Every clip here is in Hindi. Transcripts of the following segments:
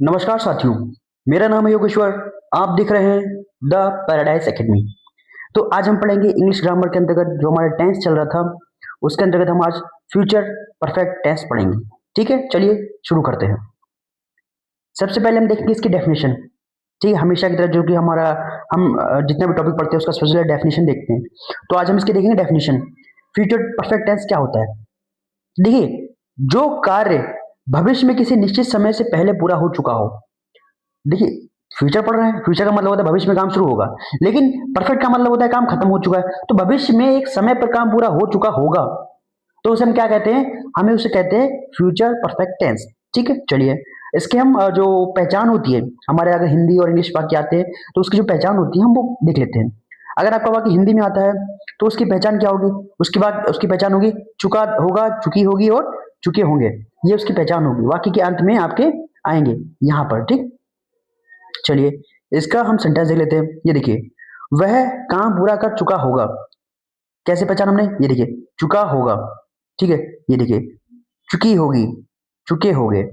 नमस्कार साथियों, मेरा नाम है योगेश्वर। आप देख रहे हैं द पैराडाइज एकेडमी। तो आज हम पढ़ेंगे इंग्लिश ग्रामर के अंतर्गत जो हमारा टेंस चल रहा था, उसके अंतर्गत हम आज फ्यूचर परफेक्ट टेंस पढ़ेंगे। ठीक है, चलिए शुरू करते हैं। सबसे पहले हम देखेंगे इसकी डेफिनेशन। ठीक है, हमेशा की तरह जो कि हमारा हम जितना भी टॉपिक पढ़ते हैं उसका सबसे पहले डेफिनेशन देखते हैं। तो आज हम इसकी देखेंगे डेफिनेशन। फ्यूचर परफेक्ट टेंस क्या होता है? देखिए, जो कार्य भविष्य में किसी निश्चित समय से पहले पूरा हो चुका हो। देखिए, फ्यूचर पढ़ रहे हैं, फ्यूचर का मतलब होता है भविष्य में काम शुरू होगा, लेकिन परफेक्ट का मतलब होता है काम खत्म हो चुका है। तो भविष्य में एक समय पर काम पूरा हो चुका होगा, तो उसे हम क्या कहते हैं? हमें उसे कहते हैं फ्यूचर परफेक्ट टेंस। ठीक है, चलिए इसके हम जो पहचान होती है, हमारे अगर हिंदी और इंग्लिश वाक्य आते हैं तो उसकी जो पहचान होती है हम वो देख लेते हैं। अगर आपका वाक्य हिंदी में आता है तो उसकी पहचान क्या होगी? उसके बाद उसकी पहचान होगी चुका होगा, चुकी होगी और चुके होंगे। ये उसकी पहचान होगी, वाक्य के अंत में आपके आएंगे यहाँ पर। ठीक, चलिए इसका हम सेंटेंस देख लेते हैं। ये देखिए, वह काम पूरा कर चुका होगा। कैसे पहचान हमने? ये देखिए, चुका होगा। ठीक है, ये देखिए, चुकी होगी, चुके होगे।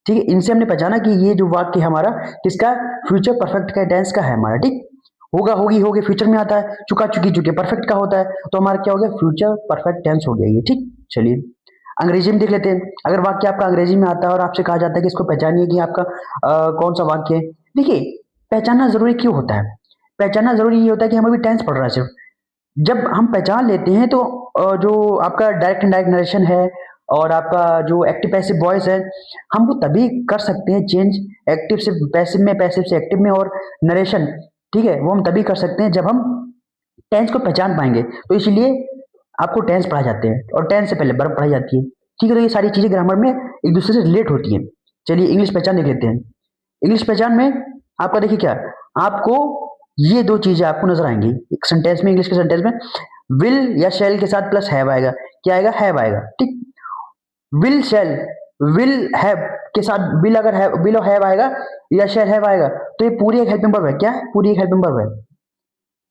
ठीक है, इनसे हमने पहचाना कि ये जो वाक्य हमारा किसका? फ्यूचर परफेक्ट का टेंस का है हमारा। ठीक, होगा, होगी, होगे फ्यूचर में आता है, चुका, चुकी, चुके परफेक्ट का होता है, तो हमारा क्या हो गया? फ्यूचर परफेक्ट टेंस हो गया ये। ठीक, चलिए अंग्रेजी में देख लेते हैं। अगर वाक्य आपका अंग्रेजी में आता है और आपसे कहा जाता है कि इसको पहचानिए कि आपका कौन सा वाक्य है। देखिए, पहचानना जरूरी क्यों होता है? पहचानना जरूरी ये होता है कि हम अभी टेंस पढ़ रहे हैं सिर्फ। जब हम पहचान लेते हैं तो जो आपका डायरेक्ट इनडायरेक्ट नरेशन है और आपका जो एक्टिव पैसिव वॉइस है, हम वो तभी कर सकते हैं चेंज एक्टिव से पैसिव में, पैसिव से एक्टिव में, और नरेशन, ठीक है, वो हम तभी कर सकते हैं जब हम टेंस को पहचान पाएंगे। तो इसलिए आपको टेंस पढ़ाए जाते हैं और टेंस से पहले वर्ब पढ़ाई जाती है। ठीक है, तो ये सारी चीजें ग्रामर में एक दूसरे से रिलेट होती हैं। चलिए इंग्लिश पहचान देख लेते हैं। इंग्लिश पहचान में आपका देखिए क्या, आपको ये दो चीजें आपको नजर आएंगी एक सेंटेंस में। इंग्लिश के सेंटेंस में विल या शेल के साथ प्लस हैव आएगा। क्या आएगा? हैव आएगा। ठीक, विल शेल, विल हैव के साथ विल अगर है, विल और हैव आएगा या शेल हैव आएगा, तो ये पूरी एक हेल्पिंग वर्ब है। क्या है? पूरी एक हेल्पिंग वर्ब है।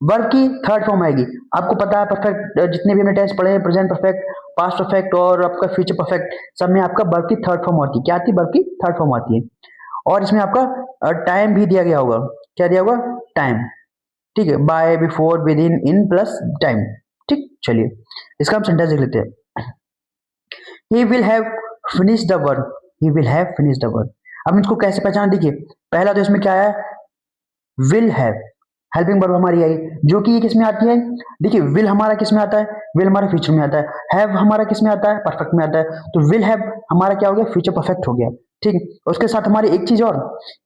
वर्ब की थर्ड फॉर्म आएगी। आपको पता है परफेक्ट जितने भी हमने टेंस पढ़े हैं, प्रेजेंट परफेक्ट, पास्ट परफेक्ट और आपका फ्यूचर परफेक्ट, सब में आपका वर्ब की थर्ड फॉर्म आती है। क्या आती है? वर्ब की थर्ड फॉर्म आती है। और इसमें आपका टाइम भी दिया गया होगा। क्या दिया होगा? टाइम। ठीक है, by, before, within, plus time. ठीक, चलिए इसका हम सेंटेंस देख लेते हैं। He will have finish the work, he will have finish the work. अब इसको कैसे पहचान? देखिए, पहला तो इसमें क्या है? विल हैव हेल्पिंग वर्ब हमारी आई, जो कि ये किस में आती है? देखिए, विल हमारा किस में आता है? विल हमारा फ्यूचर में आता है। हैव हमारा किस में आता है? परफेक्ट में आता है। तो विल हैव हमारा क्या हो गया? फ्यूचर परफेक्ट हो गया। ठीक, उसके साथ हमारी एक चीज और,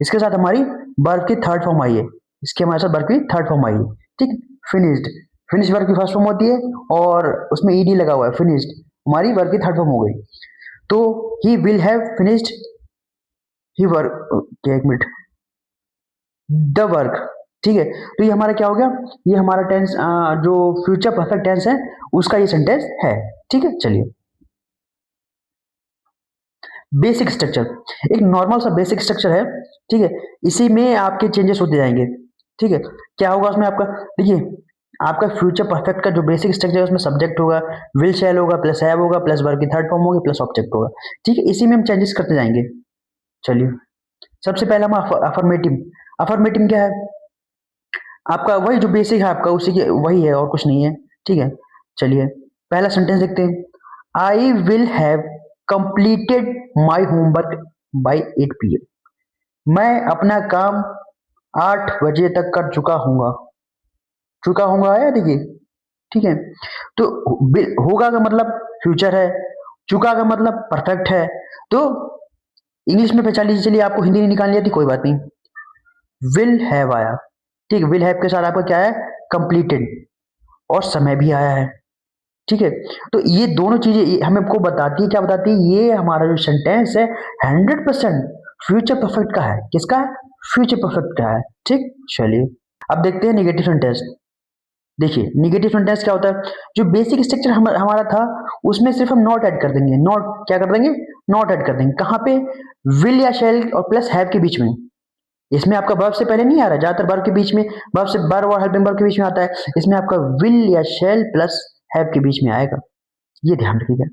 इसके साथ हमारी वर्ब की थर्ड फॉर्म आई है। इसके हमारे साथ वर्ब की थर्ड फॉर्म आई है। ठीक, फिनिश्ड, फिनिश वर्ब की फर्स्ट फॉर्म होती है और उसमें ईडी लगा हुआ है। फिनिश्ड हमारी वर्ब की थर्ड फॉर्म हो गई। तो ही will have finished he work, एक मिनट, द वर्क। ठीक है, तो ये हमारा क्या हो गया? ये हमारा टेंस जो फ्यूचर परफेक्ट टेंस है उसका ये सेंटेंस है। ठीक है, चलिए बेसिक स्ट्रक्चर, एक नॉर्मल सा बेसिक स्ट्रक्चर है। ठीक है, इसी में आपके चेंजेस होते जाएंगे। ठीक है, क्या होगा उसमें आपका? देखिए, आपका फ्यूचर परफेक्ट का जो बेसिक स्ट्रक्चर है उसमें सब्जेक्ट होगा, विल शैल होगा, प्लस हैव होगा, प्लस वर्ब की थर्ड फॉर्म होगी, प्लस ऑब्जेक्ट होगा। ठीक है, इसी में हम चेंजेस करते जाएंगे। चलिए सबसे पहले हम अफर्मेटिव। अफर्मेटिव क्या है? आपका वही जो बेसिक है आपका, उसी के वही है और कुछ नहीं है। ठीक है, चलिए पहला सेंटेंस देखते हैं। I will have completed my homework by 8 PM। मैं अपना काम 8 बजे तक कर चुका हूंगा। चुका हूंगा आया, देखिए। ठीक है, तो होगा का मतलब फ्यूचर है, चुका का मतलब परफेक्ट है। तो इंग्लिश में पहचान लीजिए। चलिए आपको हिंदी नहीं निकालनी आती, कोई बात नहीं। विल हैव आया। ठीक, विल हैव के साथ आपका क्या है? कंप्लीटेड, और समय भी आया है। ठीक है, तो ये दोनों चीजें हमें आपको बताती है, क्या बताती है? ये हमारा जो सेंटेंस है 100% फ्यूचर परफेक्ट का है। किसका है? फ्यूचर परफेक्ट का है। ठीक, चलिए अब देखते हैं निगेटिव सेंटेंस। देखिए निगेटिव सेंटेंस क्या होता है? जो बेसिक स्ट्रक्चर हमारा था उसमें सिर्फ हम नॉट ऐड कर देंगे। नॉट क्या कर देंगे? नॉट ऐड कर देंगे। कहाँ पे? विल या शैल और प्लस हैव के बीच में। इसमें आपका वर्ब से पहले नहीं आ रहा, ज्यादातर वर्ब के बीच में, वर्ब से वर्ब और हेल्पिंग वर्ब के बीच में आता है। इसमें आपका विल या शैल प्लस हैव के बीच में आएगा। ये ध्यान रखिएगा,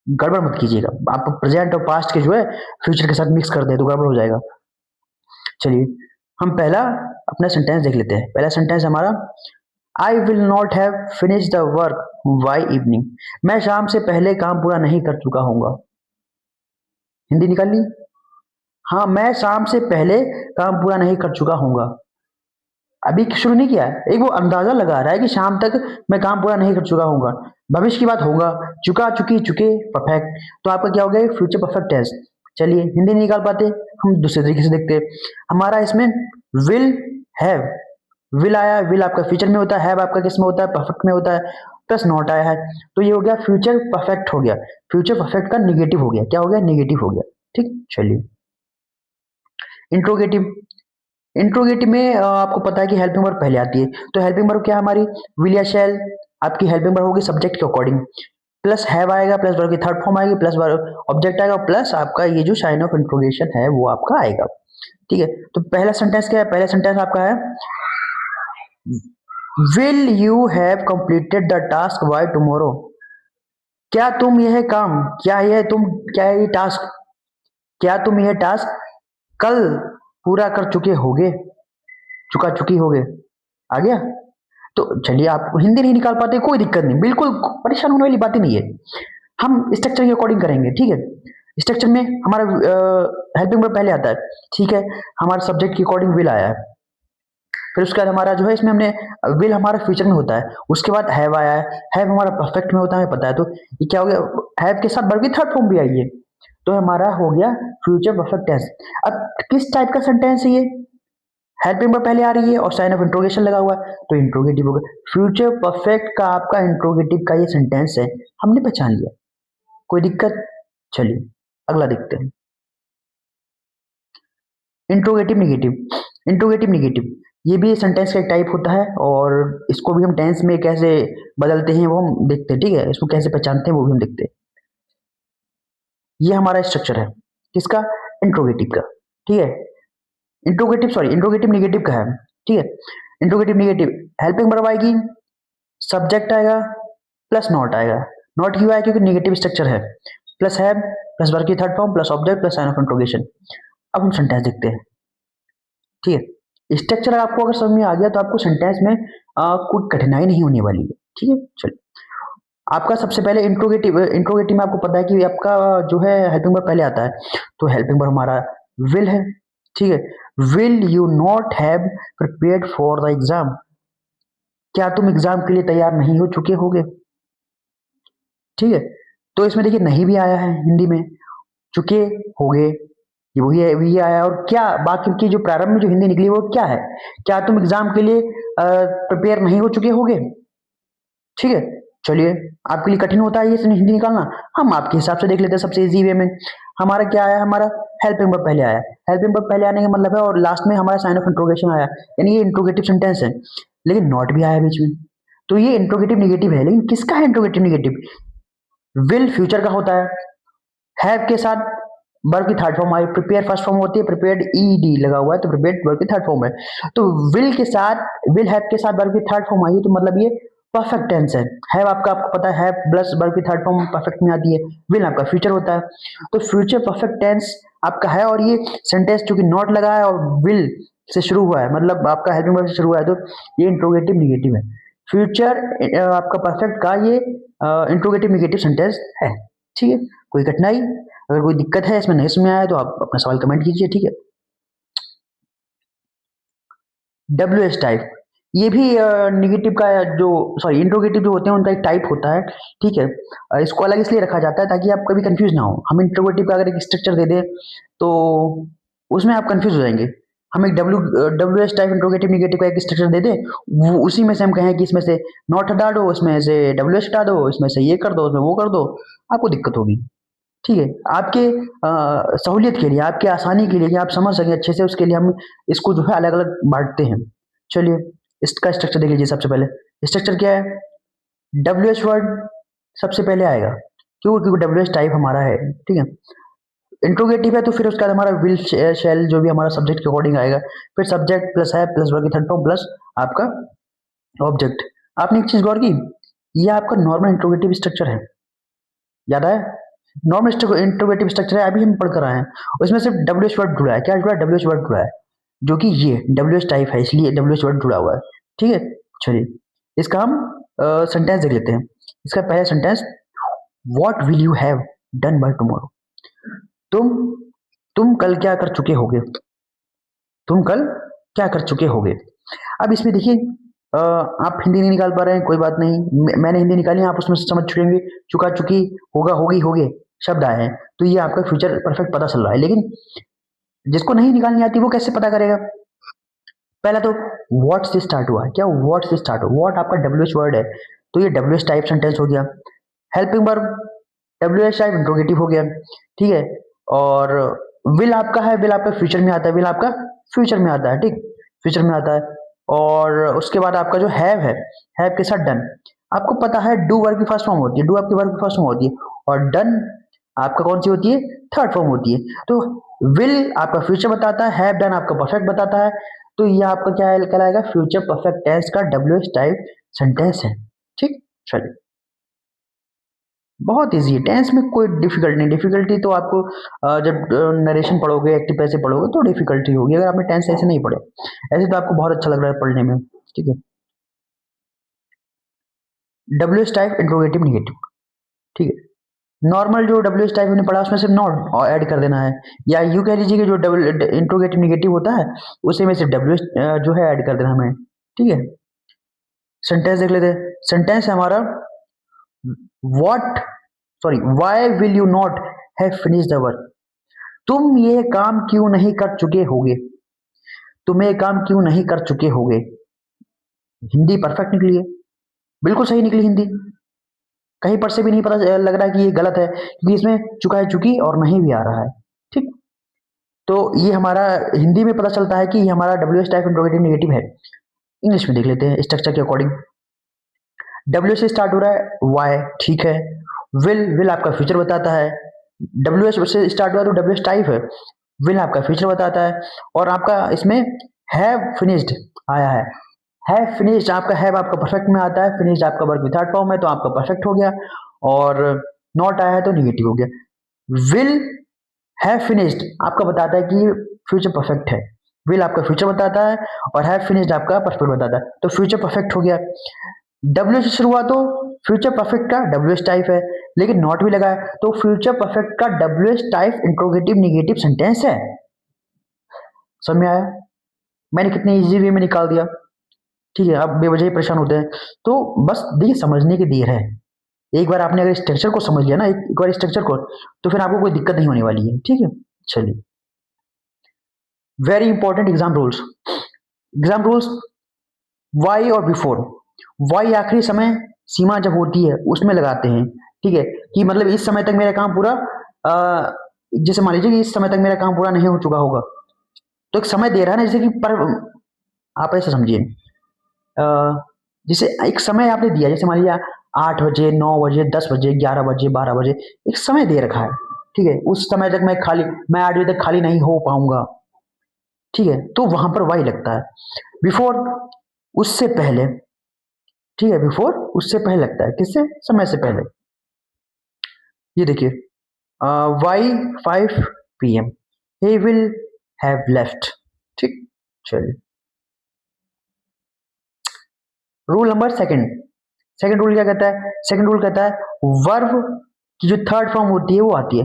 गड़बड़ मत कीजिएगा। आप प्रेजेंट और पास्ट के जो है फ्यूचर के साथ मिक्स कर दे तो गड़बड़ हो जाएगा। चलिए हम पहला अपना सेंटेंस देख लेते हैं। पहला सेंटेंस हमारा, I will not have finish the work by evening. मैं शाम से पहले काम पूरा नहीं कर चुका हूंगा। हिंदी निकाल ली। हाँ, मैं शाम से पहले काम पूरा नहीं कर चुका हूंगा। अभी शुरू नहीं किया है, एक वो अंदाजा लगा रहा है कि शाम तक मैं काम पूरा नहीं कर चुका हूंगा। भविष्य की बात होगा, चुका, चुकी, चुके, परफेक्ट, तो आपका क्या हो गया, फ्यूचर परफेक्ट टेंस। चलिए हिंदी नहीं निकाल पाते, हम दूसरे तरीके से देखते हैं। हमारा इसमें विल हैव, विल आया, विल आपका फ्यूचर में होता है, हैव आपका किस में होता है, परफेक्ट में होता है, प्लस नॉट आया है, तो ये हो गया फ्यूचर परफेक्ट हो गया। फ्यूचर परफेक्ट का निगेटिव हो गया, क्या हो गया, निगेटिव हो गया। ठीक, चलिए इंट्रोगेटिव। इंट्रोगेटिव में आपको पता है कि हेल्पिंग वर्ब पहले आती है, तो हेल्पिंग वर्ब क्या है हमारी, विल या शैल। आपकी हेल्पिंग वर्ब होगी सब्जेक्ट के अकॉर्डिंग, प्लस हैव आएगा, प्लस वर्ब की थर्ड फॉर्म आएगी, प्लस ऑब्जेक्ट आएगा, प्लस आपका ये जो साइन ऑफ इंट्रोगेशन है वो आपका आएगा। ठीक है, तो पहला सेंटेंस क्या है, पहला सेंटेंस आपका है, will you have completed the task by tomorrow. क्या तुम यह काम, क्या ये टास्क, क्या तुम यह टास्क कल पूरा कर चुके होगे, चुका चुकी होगे। आ गया। तो चलिए, आप हिंदी नहीं निकाल पाते कोई दिक्कत नहीं, बिल्कुल परेशान होने वाली बात ही नहीं है। हम स्ट्रक्चर के अकॉर्डिंग करेंगे। ठीक है, स्ट्रक्चर में हमारा हेल्पिंग वर्ब पहले आता है। ठीक है, हमारे सब्जेक्ट के अकॉर्डिंग विल आया है, फिर उसके बाद हमारा जो है इसमें हमने विल हमारा फ्यूचर में होता है, उसके बाद हैव आया है, हैव हमारा परफेक्ट में होता है, हमें पता है। तो ये क्या हो गया, हैव के साथ वर्ब की थर्ड फॉर्म भी आई है, तो हमारा हो गया फ्यूचर परफेक्ट टेंस। अब किस टाइप का सेंटेंस है ये, हेल्पिंग वर्ब पहले आ रही है और साइन ऑफ इंट्रोगेशन लगा हुआ है, तो इंट्रोगेटिव होगा। फ्यूचर परफेक्ट का आपका इंट्रोगेटिव का ये सेंटेंस है, हमने पहचान लिया, कोई दिक्कत। चलिए अगला देखते हैं, इंट्रोगेटिव निगेटिव। इंट्रोगेटिव निगेटिव ये भी सेंटेंस का एक टाइप होता है, और इसको भी हम टेंस में कैसे बदलते हैं वो हम देखते हैं। ठीक है, इसको कैसे पहचानते हैं वो भी हम देखते हैं। ये हमारा स्ट्रक्चर है किसका, इंट्रोगेटिव का। ठीक है, इंट्रोगेटिव निगेटिव का है। ठीक है, इंट्रोगेटिव निगेटिव, हेल्पिंग वर्ब आएगी, सब्जेक्ट आएगा, प्लस नॉट आएगा। नॉट क्यों आया, क्योंकि निगेटिव स्ट्रक्चर है, प्लस है, प्लस वर्ब की third form, plus object, plus sign of interrogation. अब हम सेंटेंस देखते हैं। ठीक है, स्ट्रक्चर आपको अगर समझ में आ गया तो आपको सेंटेंस में कोई कठिनाई नहीं होने वाली है। ठीक है, चलिए आपका सबसे पहले इंट्रोगेटिव में आपको पता है कि आपका जो है हेल्पिंग वर्ब पहले आता है, तो हेल्पिंग वर्ब हमारा विल है। ठीक है, will you not have prepared for the exam. क्या तुम एग्जाम के लिए तैयार नहीं हो चुके होगे। ठीक है, तो इसमें देखिए नहीं भी आया है हिंदी में, चुके होगे, ये वही है, वही आया। और क्या बाकी की जो प्रारंभ में जो हिंदी निकली वो क्या है, क्या तुम एग्जाम के लिए प्रिपेयर नहीं हो चुके होगे। ठीक है, चलिए आपके लिए कठिन होता है ये हिंदी निकालना, हम आपके हिसाब से देख लेते हैं सबसे इजी वे में। हमारा क्या आया, हमारा हेल्पिंग वर्ब पहले आया, हेल्पिंग वर्ब पहले आने का मतलब है, और लास्ट में हमारा साइन ऑफ इंट्रोगेशन आया, यानी ये इंट्रोगेटिव सेंटेंस है, लेकिन नॉट भी आया बीच में, तो ये इंट्रोगेटिव निगेटिव है। लेकिन किसका है इंट्रोगेटिव निगेटिव, विल फ्यूचर का होता है, हैव के साथ वर्ब की third form I, prepare first form होती है, प्रिपेयर्ड ईडी लगा हुआ है, तो प्रिपेयर्ड वर्ब की थर्ड फॉर्म है। तो विल के साथ, विल हैव के साथ वर्ब की थर्ड फॉर्म आई है, तो मतलब ये परफेक्ट टेंस है। हैव आपको पता है, हैव प्लस वर्ब की थर्ड फॉर्म परफेक्ट में आती है, विल आपका फ्यूचर होता है, तो फ्यूचर परफेक्ट टेंस आपका है। और ये सेंटेंस चूंकि नॉट लगा है और विल से शुरू हुआ है, मतलब आपका हेल्पिंग वर्ब से शुरू हुआ है, तो ये इंट्रोगेटिव निगेटिव है। फ्यूचर आपका परफेक्ट का ये इंट्रोगेटिव निगेटिव सेंटेंस है। ठीक है, कोई कठिनाई, अगर कोई दिक्कत है इसमें नहीं समझ आया तो आप अपना सवाल कमेंट कीजिए। ठीक है, WH टाइप, ये भी निगेटिव का जो सॉरी इंट्रोगेटिव जो होते हैं उनका एक टाइप होता है। ठीक है, इसको अलग इसलिए रखा जाता है ताकि आप कभी कंफ्यूज ना हो। हम इंट्रोगेटिव का अगर एक स्ट्रक्चर दे दें तो उसमें आप कंफ्यूज हो जाएंगे। हम एक WH टाइप इंट्रोगेटिव निगेटिव का एक स्ट्रक्चर दे दें, वो उसी में से हम कहें कि इसमें से नॉट हटा दो, इसमें से WH हटा दो, इसमें से ये कर दो, इसमें वो कर दो, आपको दिक्कत होगी। ठीक है, आपके सहूलियत के लिए, आपके आसानी के लिए, कि आप समझ सकें अच्छे से, उसके लिए हम इसको जो है अलग अलग बांटते हैं। चलिए इसका स्ट्रक्चर देख लीजिए। सबसे पहले स्ट्रक्चर क्या है, WH वर्ड सबसे पहले आएगा, क्यों, क्योंकि WH टाइप हमारा है। ठीक है, इंट्रोगेटिव है तो फिर उसका हमारा विल शैल जो भी हमारा सब्जेक्ट के अकॉर्डिंग आएगा, फिर सब्जेक्ट प्लस है, प्लस वर्ग की थर्ड फॉर्म, प्लस आपका ऑब्जेक्ट। आपने एक चीज गौर की, ये आपका नॉर्मल इंट्रोगेटिव स्ट्रक्चर है, याद है, नॉर्मल इंट्रोगेटिव स्ट्रक्चर है, अभी हम पढ़कर आए हैं, उसमें सिर्फ WH वर्ड जुड़ा है। क्या जुड़ा है, WH वर्ड जुड़ा है। जो कि ये WH टाइप है, इसलिए WH वर्ड जुड़ा हुआ है। ठीक है, चलिए इसका हम सेंटेंस देख लेते हैं। इसका पहला sentence, what will you have done by tomorrow. तुम तुम कल क्या कर चुके होगे, तुम कल क्या कर चुके होगे। अब इसमें देखिए आप हिंदी नहीं निकाल पा रहे हैं, कोई बात नहीं, मैंने हिंदी निकाली, आप उसमें से समझ चुकेंगे, चुका चुकी, होगा होगी होगे शब्द आए हैं, तो ये आपका फ्यूचर परफेक्ट पता चल रहा है। लेकिन जिसको नहीं निकालनी आती वो कैसे पता करेगा। पहला तो व्हाट से स्टार्ट हुआ है, क्या व्हाट से स्टार्ट हुआ, व्हाट आपका WH वर्ड है, तो ये WH टाइप सेंटेंस हो गया। Helping verb WH type interrogative हो गया। ठीक है, और विल आपका है, विल आपका फ्यूचर में आता है, विल आपका फ्यूचर में आता है, ठीक, फ्यूचर में आता है। और उसके बाद आपका जो हैव के साथ डन, आपको पता है डू वर्ब की फर्स्ट फॉर्म होती है, डू आपकी वर्ब की फर्स्ट फॉर्म होती है, और डन आपका कौन सी होती है, थर्ड फॉर्म होती है। तो विल आपका फ्यूचर बताता है, हैव डन आपका परफेक्ट बताता है, तो ये आपका क्या कहलाएगा, फ्यूचर परफेक्ट टेंस का WH टाइप सेंटेंस है। ठीक, चलिए बहुत इजी है, टेंस में कोई डिफिकल्ट नहीं। डिफिकल्टी तो आपको जब नरेशन पढ़ोगे, एक्टिव पैसे पढ़ोगे तो डिफिकल्टी होगी, अगर आपने टेंस ऐसे नहीं पढ़े, ऐसे तो आपको बहुत अच्छा लग रहा है पढ़ने में। ठीक है, WH टाइप इंट्रोगेटिव निगेटिव। ठीक है, नॉर्मल जो WH टाइप हमने पढ़ा उसमें सिर्फ नॉट ऐड कर देना है, या यू कह लीजिए कि जो इंट्रोगेटिव निगेटिव होता है उसी में सिर्फ WH जो है ऐड कर देना हमें। ठीक है, सेंटेंस देख लेते हैं। सेंटेंस है हमारा, what sorry why will you not have finish the work. तुम ये काम क्यों नहीं कर चुके होगे, तुम ये काम क्यों नहीं कर चुके होगे। हिंदी परफेक्ट निकली है, बिल्कुल सही निकली हिंदी, कहीं पर से भी नहीं पता लग रहा है कि ये गलत है, क्योंकि इसमें चुका है चुकी और नहीं भी आ रहा है। ठीक, तो ये हमारा हिंदी में पता चलता है कि ये हमारा WH टाइप इंट्रोगेटिव नेगेटिव है। इंग्लिश में देख लेते हैं स्ट्रक्चर के अकॉर्डिंग। W से स्टार्ट हो रहा है, वाई, ठीक है। विल आपका फ्यूचर बताता है, WH से स्टार्ट हुआ तो WH टाइप है, विल आपका फ्यूचर बताता है, और आपका इसमें हैव फिनिश्ड आया है, हैव फिनिश्ड आपका हैव आपका परफेक्ट में आता है, फिनिश्ड आपका वर्ब की थर्ड फॉर्म है तो आपका परफेक्ट हो गया, और नॉट आया है तो निगेटिव हो गया। विल हैव फिनिश्ड आपका बताता है कि फ्यूचर परफेक्ट है, विल आपका फ्यूचर बताता है, और हैव फिनिश्ड आपका परफेक्ट बताता है, तो फ्यूचर परफेक्ट हो गया। W से शुरू हुआ तो फ्यूचर परफेक्ट का WH टाइप है, लेकिन नॉट भी लगा है तो फ्यूचर परफेक्ट का WH type interrogative negative sentence है। समझ में आया, मैंने कितने इजी वे में निकाल दिया। ठीक है, आप बेवजह ही परेशान होते हैं, तो बस देखिए समझने की देर है। एक बार आपने अगर स्ट्रक्चर को समझ लिया ना, एक बार स्ट्रक्चर को, तो फिर आपको कोई दिक्कत नहीं होने वाली है। ठीक है, चलिए very important exam rules. Exam rules, why और बिफोर, वाई आखिरी समय सीमा जब होती है उसमें लगाते हैं। ठीक है, कि मतलब इस समय तक मेरा काम पूरा, जैसे मान लीजिए कि इस समय तक मेरा काम पूरा नहीं हो चुका होगा, तो एक समय दे रहा है ना, जैसे कि पर आप ऐसे समझिए, जैसे एक समय आपने दिया, जैसे मान लीजिए 8 बजे, 9 बजे, 10 बजे, 11 बजे, 12 बजे, एक समय दे रखा है। ठीक है, उस समय तक मैं 8 बजे तक खाली नहीं हो पाऊंगा। ठीक है, तो वहां पर वाई लगता है। बिफोर उससे पहले, ठीक है, बिफोर उससे पहले लगता है, किससे, समय से पहले। ये देखिए, Y 5 PM, he will have left। ठीक, चलिए रूल नंबर सेकंड रूल क्या कहता है, सेकंड रूल कहता है वर्ब की जो थर्ड फॉर्म होती है वो आती है।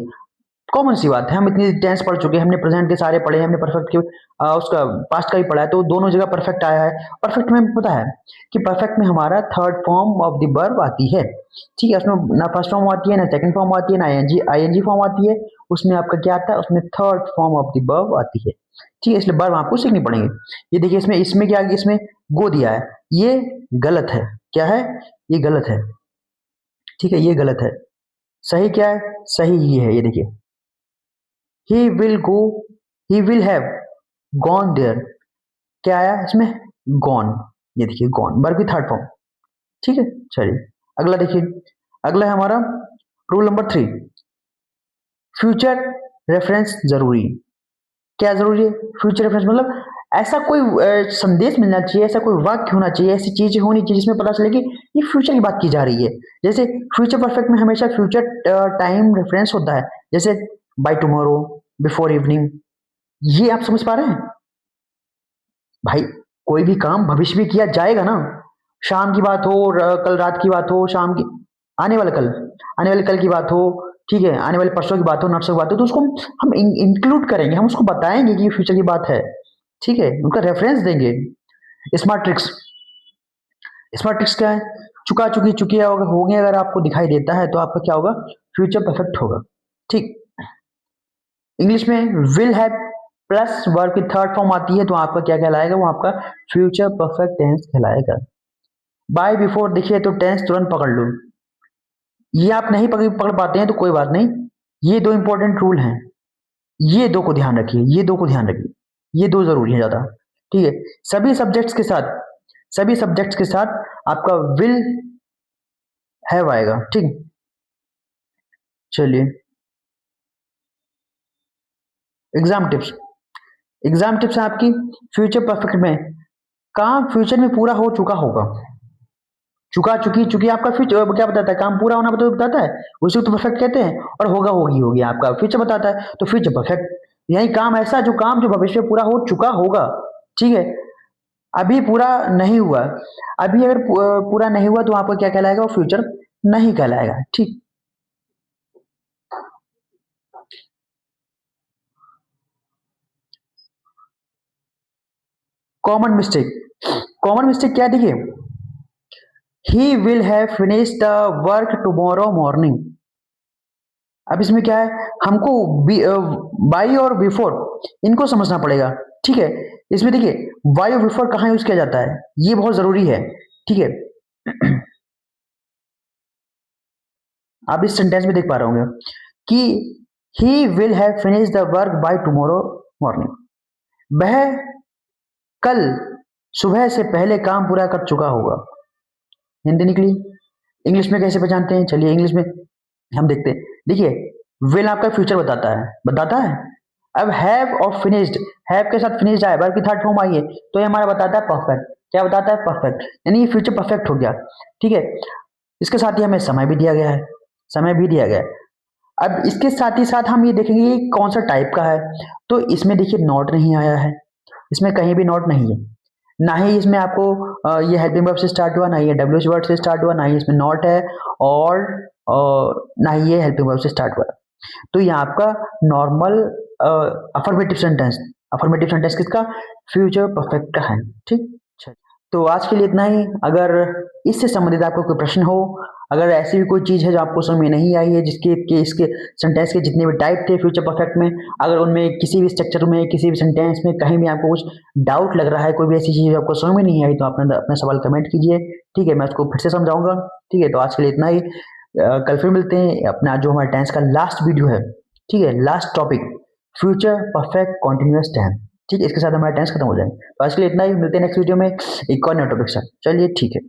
कॉमन सी बात है, हम इतनी टेंस पढ़ चुके हैं, हमने प्रेजेंट के सारे पढ़े हैं, हमने परफेक्ट के उसका पास्ट का भी पढ़ा है, तो दोनों जगह परफेक्ट आया है। परफेक्ट में पता है कि परफेक्ट में हमारा third form of the verb आती है। ठीक है, उसमें ना फर्स्ट फॉर्म आती है, ना सेकंड फॉर्म आती है, ना आईएनजी फॉर्म आती है, उसमें आपका क्या आता है, उसमें third form of the verb आती है। ठीक है, इसलिए वर्ब आपको सीखनी पड़ेंगे। ये देखिए, इसमें क्या, इसमें गो दिया है, ये गलत है। क्या है, ये गलत है। ठीक है, ये गलत है। सही क्या है, सही ये है, ये देखिए, he will go, he will have gone there। क्या आया इसमें, gone। ये देखिए gone वर्ब की थर्ड फॉर्म। ठीक है, चलिए अगला देखिए, अगला है हमारा रूल नंबर 3, फ्यूचर रेफरेंस जरूरी। क्या जरूरी है, फ्यूचर रेफरेंस मतलब ऐसा कोई संदेश मिलना चाहिए, ऐसा कोई वाक्य होना चाहिए, ऐसी चीज होनी चाहिए जिसमें पता चले कि ये फ्यूचर की बात की जा रही है। जैसे फ्यूचर परफेक्ट में हमेशा फ्यूचर टाइम रेफरेंस होता है, जैसे बाय टुमारो, बिफोर इवनिंग, ये आप समझ पा रहे हैं। भाई कोई भी काम भविष्य में किया जाएगा ना, शाम की बात हो, कल रात की बात हो, शाम की आने वाले कल, आने वाले कल की बात हो, ठीक है, आने वाले परसों की बात हो, नरसों की बात हो, तो उसको हम इंक्लूड करेंगे, हम उसको बताएंगे कि ये फ्यूचर की बात है, ठीक है, उनका रेफरेंस देंगे। स्मार्ट ट्रिक्स, स्मार्ट ट्रिक्स क्या है? चुका चुकी चुकी हो गए अगर आपको दिखाई देता है तो आपका क्या होगा? फ्यूचर परफेक्ट होगा, ठीक। इंग्लिश में विल हैव प्लस वर्ब की थर्ड फॉर्म आती है तो आपका क्या कहलाएगा? वो आपका फ्यूचर परफेक्ट टेंस कहलाएगा। बाय बिफोर देखिए तो टेंस तुरंत पकड़ लो, ये आप नहीं पकड़ पाते हैं तो कोई बात नहीं, ये दो इंपॉर्टेंट रूल हैं, ये दो को ध्यान रखिए, ये दो को ध्यान रखिए, ये दो जरूरी है ज्यादा, ठीक है। सभी सब्जेक्ट्स के साथ, सभी सब्जेक्ट्स के साथ आपका विल हैव आएगा, ठीक। चलिए एग्जाम टिप्स, एग्जाम टिप्स है आपकी फ्यूचर परफेक्ट में, काम फ्यूचर में पूरा हो चुका होगा, चुका चुकी चुकी आपका फ्यूचर क्या बताता है? काम पूरा होना बताता है, उसी को तो परफेक्ट कहते हैं। और होगा होगी होगी आपका फ्यूचर बताता है, तो फ्यूचर परफेक्ट, यही काम ऐसा जो काम जो भविष्य में पूरा हो चुका होगा, ठीक है। अभी पूरा नहीं हुआ, अभी अगर पूरा नहीं हुआ तो आपका क्या कहलाएगा? वो फ्यूचर नहीं कहलाएगा, ठीक। कॉमन मिस्टेक, कॉमन मिस्टेक क्या है देखिए, ही will have finish the work tomorrow morning. अब इसमें क्या है, हमको बाई और बिफोर इनको समझना पड़ेगा, ठीक है। इसमें देखिए बाई और बिफोर कहाँ यूज किया जाता है, ये बहुत जरूरी है, ठीक है। आप इस सेंटेंस में देख पा रहे होंगे कि ही will have finish the work by tomorrow morning, वह कल सुबह से पहले काम पूरा कर चुका होगा। हिंदी निकली, इंग्लिश में कैसे पहचानते हैं? चलिए इंग्लिश में हम देखते हैं, देखिए विल आपका फ्यूचर बताता है, बताता है। अब हैव और फिनिश्ड, हैव के साथ फिनिश्ड आए, वर्ब की थर्ड फॉर्म आई है, तो ये हमारा बताता है परफेक्ट, क्या बताता है? परफेक्ट, यानी ये फ्यूचर परफेक्ट हो गया, ठीक है। इसके साथ ही हमें समय भी दिया गया है, समय भी दिया गया है। अब इसके साथ ही साथ हम ये देखेंगे ये कौन सा टाइप का है, तो इसमें देखिए नॉट नहीं आया है, इसमें कहीं भी नॉट नहीं है, ना ही इसमें आपको ये हेल्पिंग वर्ब से स्टार्ट हुआ, ना ही ये डब्ल्यूएच वर्ड से स्टार्ट हुआ, ना ही इसमें नॉट है, और ना ही ये हेल्पिंग वर्ब से स्टार्ट हुआ। तो ये आपका normal affirmative sentence, affirmative sentence किसका? फ्यूचर परफेक्ट का है, ठीक। तो आज के लिए इतना ही। अगर इससे संबंधित आपको कोई प्रश्न हो, अगर ऐसी भी कोई चीज़ है जो आपको समझ में नहीं आई है, जिसके के इसके सेंटेंस के जितने भी टाइप थे फ्यूचर परफेक्ट में, अगर उनमें किसी भी स्ट्रक्चर में, किसी भी सेंटेंस में कहीं भी आपको कुछ डाउट लग रहा है, कोई भी ऐसी चीज़ आपको समझ में नहीं आई, तो अपना अपना सवाल कमेंट कीजिए, ठीक है, मैं उसको फिर से समझाऊंगा, ठीक है। तो आज के लिए इतना ही, कल फिर मिलते हैं अपना जो हमारा टेंस का लास्ट वीडियो है, ठीक है, last topic future perfect continuous tense, ठीक है। इसके साथ हमारा टेंस खत्म हो जाएंगे। तो आज के लिए इतना ही, मिलते हैं नेक्स्ट वीडियो में एक और नए टॉपिक से। चलिए ठीक है।